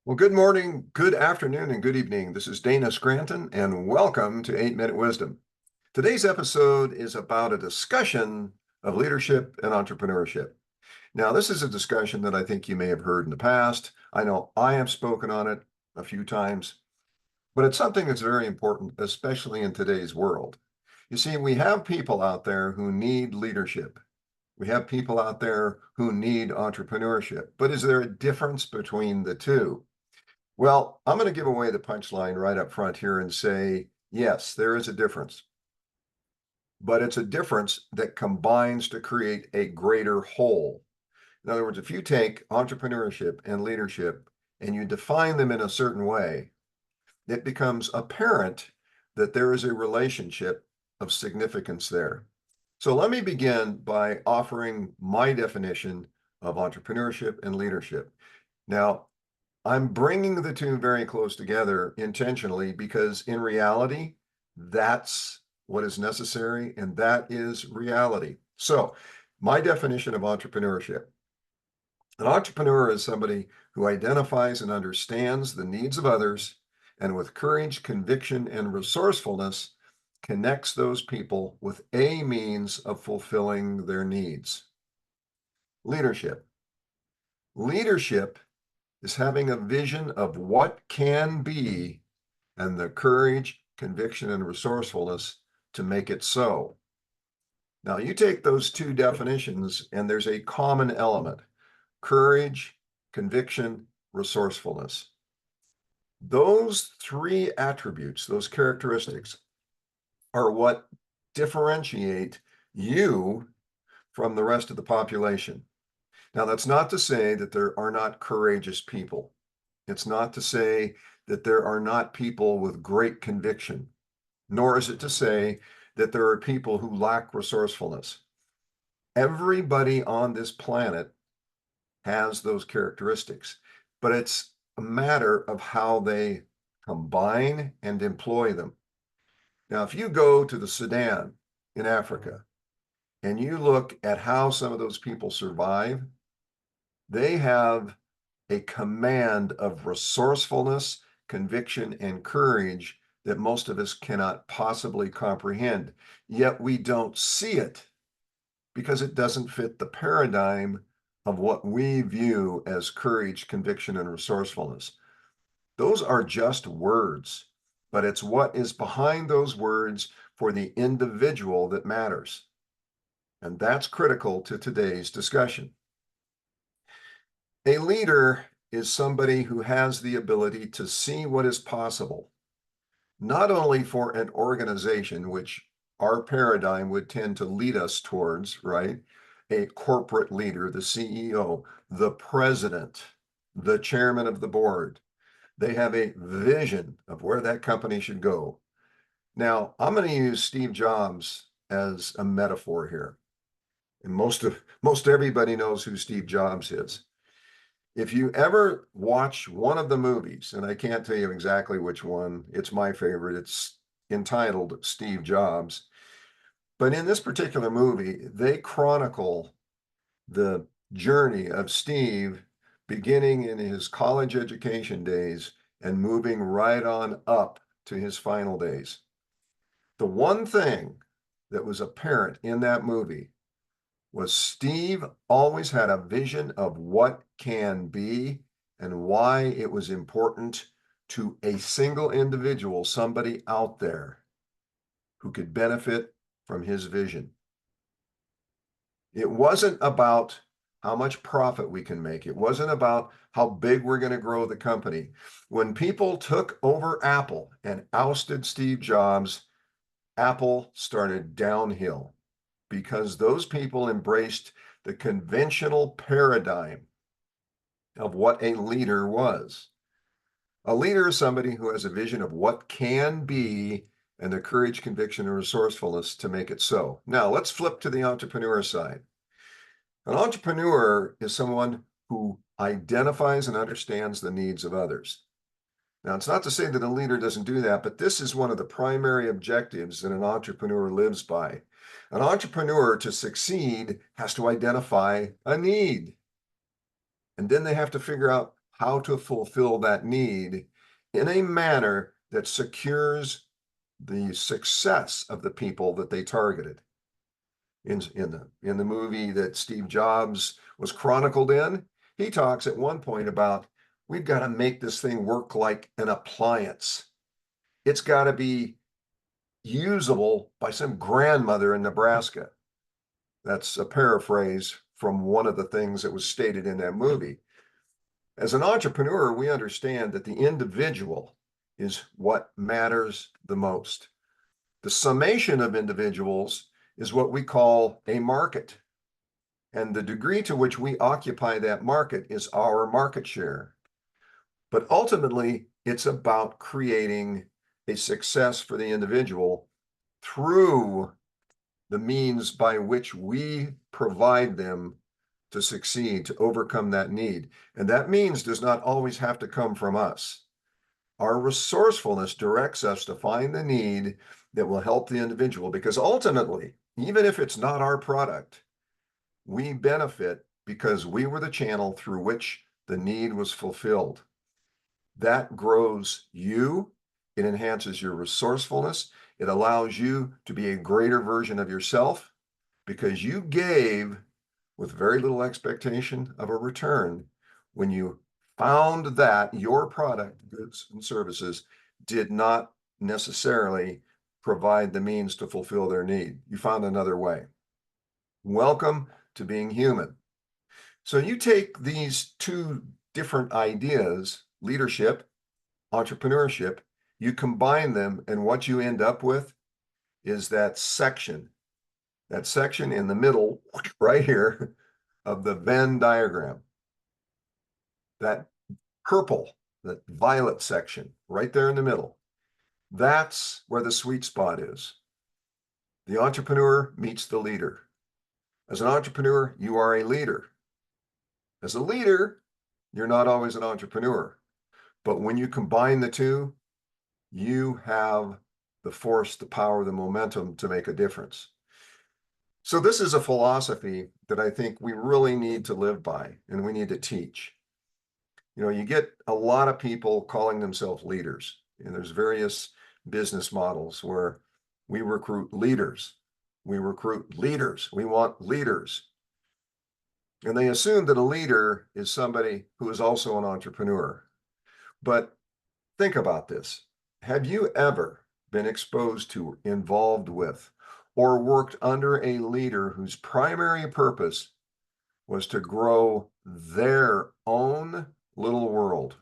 Well, good morning, good afternoon, and good evening. This is Dana Scranton, and welcome to 8 Minute Wisdom. Today's episode is about a discussion of leadership and entrepreneurship. Now, this is a discussion that I think you may have heard in the past. I know I have spoken on it a few times, but it's something that's very important, especially in today's world. You see, we have people out there who need leadership. We have people out there who need entrepreneurship. But is there a difference between the two? Well, I'm going to give away the punchline right up front here and say, yes, there is a difference, but it's a difference that combines to create a greater whole. In other words, if you take entrepreneurship and leadership and you define them in a certain way, it becomes apparent that there is a relationship of significance there. So let me begin by offering my definition of entrepreneurship and leadership. Now, I'm bringing the two very close together intentionally because in reality, that's what is necessary, and that is reality. So, my definition of entrepreneurship: an entrepreneur is somebody who identifies and understands the needs of others, and with courage, conviction, and resourcefulness, connects those people with a means of fulfilling their needs. Leadership. Leadership is having a vision of what can be and the courage, conviction, and resourcefulness to make it so. Now, you take those two definitions, and there's a common element: courage, conviction, resourcefulness. Those three attributes, those characteristics, are what differentiate you from the rest of the population. Now, that's not to say that there are not courageous people. It's not to say that there are not people with great conviction, nor is it to say that there are people who lack resourcefulness. Everybody on this planet has those characteristics, but it's a matter of how they combine and employ them. Now, if you go to the Sudan in Africa and you look at how some of those people survive, they have a command of resourcefulness, conviction, and courage that most of us cannot possibly comprehend. Yet we don't see it because it doesn't fit the paradigm of what we view as courage, conviction, and resourcefulness. Those are just words, but it's what is behind those words for the individual that matters. And that's critical to today's discussion. A leader is somebody who has the ability to see what is possible, not only for an organization, which our paradigm would tend to lead us towards, right? A corporate leader, the CEO, the president, the chairman of the board. They have a vision of where that company should go. Now, I'm going to use Steve Jobs as a metaphor here. And most everybody knows who Steve Jobs is. If you ever watch one of the movies, and I can't tell you exactly which one, it's my favorite, it's entitled Steve Jobs. But in this particular movie, they chronicle the journey of Steve beginning in his college education days and moving right on up to his final days. The one thing that was apparent in that movie was Steve always had a vision of what can be and why it was important to a single individual, somebody out there who could benefit from his vision. It wasn't about how much profit we can make. It wasn't about how big we're going to grow the company. When people took over Apple and ousted Steve Jobs, Apple started downhill because those people embraced the conventional paradigm of what a leader was. A leader is somebody who has a vision of what can be and the courage, conviction, and resourcefulness to make it so. Now, let's flip to the entrepreneur side. An entrepreneur is someone who identifies and understands the needs of others. Now, it's not to say that a leader doesn't do that, but this is one of the primary objectives that an entrepreneur lives by. An entrepreneur, to succeed, has to identify a need. And then they have to figure out how to fulfill that need in a manner that secures the success of the people that they targeted. In the movie that Steve Jobs was chronicled in, he talks at one point about, we've got to make this thing work like an appliance. It's got to be usable by some grandmother in Nebraska. That's a paraphrase from one of the things that was stated in that movie. As an entrepreneur, we understand that the individual is what matters the most. The summation of individuals is what we call a market. And the degree to which we occupy that market is our market share. But ultimately, it's about creating a success for the individual through the means by which we provide them to succeed, to overcome that need. And that means does not always have to come from us. Our resourcefulness directs us to find the need that will help the individual, because ultimately, even if it's not our product, we benefit because we were the channel through which the need was fulfilled. That grows you. It enhances your resourcefulness. It allows you to be a greater version of yourself because you gave with very little expectation of a return when you found that your product, goods, and services did not necessarily provide the means to fulfill their need. You found another way. Welcome to being human. So you take these two different ideas, leadership, entrepreneurship, you combine them, and what you end up with is that section in the middle, right here, of the Venn diagram. That purple, that violet section, right there in the middle. That's where the sweet spot is. The entrepreneur meets the leader. As an entrepreneur, you are a leader. As a leader, you're not always an entrepreneur. But when you combine the two, you have the force, the power, the momentum to make a difference. So this is a philosophy that I think we really need to live by and we need to teach. You know, you get a lot of people calling themselves leaders, and there's various business models where we recruit leaders. We recruit leaders. We want leaders. And they assume that a leader is somebody who is also an entrepreneur. But think about this. Have you ever been exposed to, involved with, or worked under a leader whose primary purpose was to grow their own little world,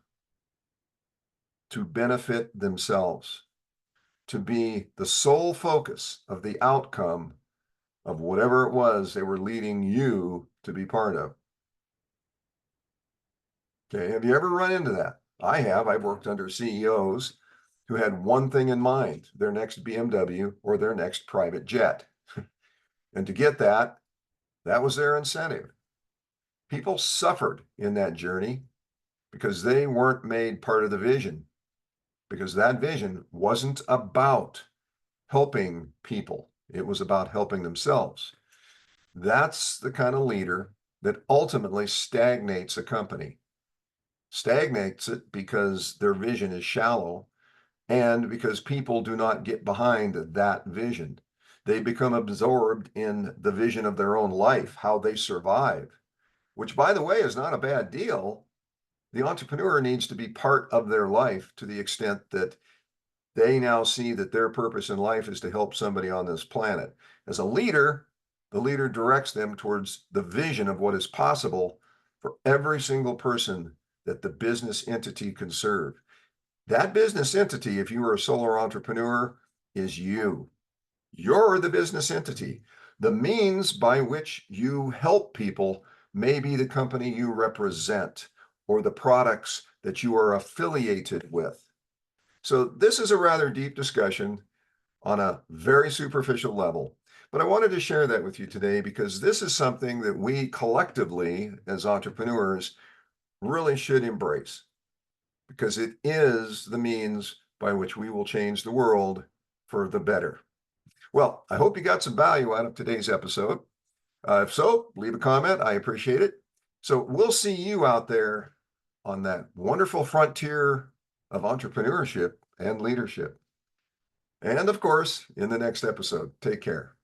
to benefit themselves, to be the sole focus of the outcome of whatever it was they were leading you to be part of? Okay, have you ever run into that? I have. I've worked under CEOs who had one thing in mind, their next BMW or their next private jet. And to get that, that was their incentive. People suffered in that journey because they weren't made part of the vision, because that vision wasn't about helping people. It was about helping themselves. That's the kind of leader that ultimately stagnates a company. Stagnates it because their vision is shallow and because people do not get behind that vision. They become absorbed in the vision of their own life, how they survive, which, by the way, is not a bad deal. The entrepreneur needs to be part of their life to the extent that they now see that their purpose in life is to help somebody on this planet. As a leader, the leader directs them towards the vision of what is possible for every single person that the business entity can serve. That business entity, if you are a solo entrepreneur, is you. You're the business entity. The means by which you help people may be the company you represent or the products that you are affiliated with. So this is a rather deep discussion on a very superficial level, but I wanted to share that with you today because this is something that we collectively as entrepreneurs really should embrace, because it is the means by which we will change the world for the better. Well, I hope you got some value out of today's episode. If so, leave a comment. I appreciate it. So we'll see you out there on that wonderful frontier of entrepreneurship and leadership. And of course, in the next episode, take care.